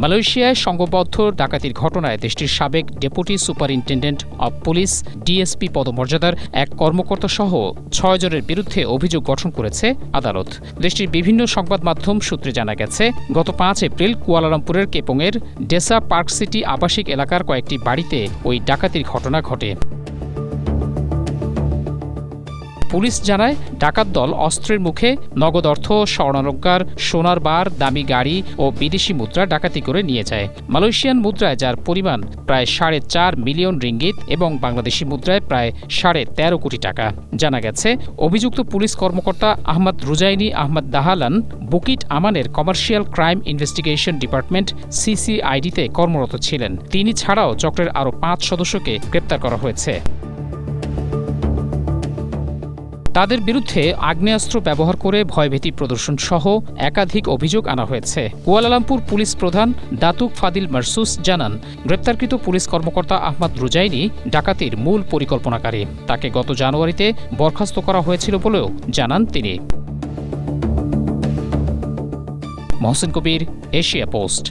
মালয়েশিয়ায় সংঘবদ্ধ ডাকাতির ঘটনায় দেশটির সাবেক deputy superintendent of police DSP পদমর্যাদার এক কর্মকর্তা সহ ৬ জনের বিরুদ্ধে অভিযোগ গঠন করেছে আদালত। দেশটির বিভিন্ন সংবাদ মাধ্যম সূত্রে জানা গেছে, গত ৫ এপ্রিল কুয়ালালামপুরের কেপংয়ের ডেসা পার্ক সিটি আবাসিক এলাকার কয়েকটি বাড়িতে ওই ডাকাতির ঘটনা ঘটে। পুলিশ জানায়, ডাকাত দল অস্ত্রের মুখে নগদ অর্থ, স্বর্ণালংকার, সোনার বার, দামি গাড়ি ও বিদেশি মুদ্রা ডাকাতি করে নিয়ে যায়। মালয়েশিয়ান মুদ্রায় যার পরিমাণ প্রায় ৪.৫ মিলিয়ন রিঙ্গিত এবং বাংলাদেশি মুদ্রায় প্রায় ১৩.৫ কোটি টাকা। জানা গেছে, অভিযুক্ত পুলিশ কর্মকর্তা Ahmad রুজাইনি Ahmad দাহালান বুকিট আমানের commercial crime investigation department সিসিআইডিতে কর্মরত ছিলেন। তিনি ছাড়াও চক্রের আরও ৫ সদস্যকে গ্রেপ্তার করা হয়েছে। তাদের বিরুদ্ধে আগ্নেয়াস্ত্র ব্যবহার করে ভয়ভীতি প্রদর্শন সহ একাধিক অভিযোগ আনা হয়েছে। কুয়ালালামপুর পুলিশ প্রধান দাতুক ফাদিল মারসুস জানান, গ্রেপ্তারকৃত পুলিশ কর্মকর্তা আহমদ রুজাইনি ডাকাতির মূল পরিকল্পনাকারী। তাকে গত জানুয়ারিতে বরখাস্ত করা হয়েছিল বলেও জানান তিনি। মহসিন কবির, এশিয়া পোস্ট।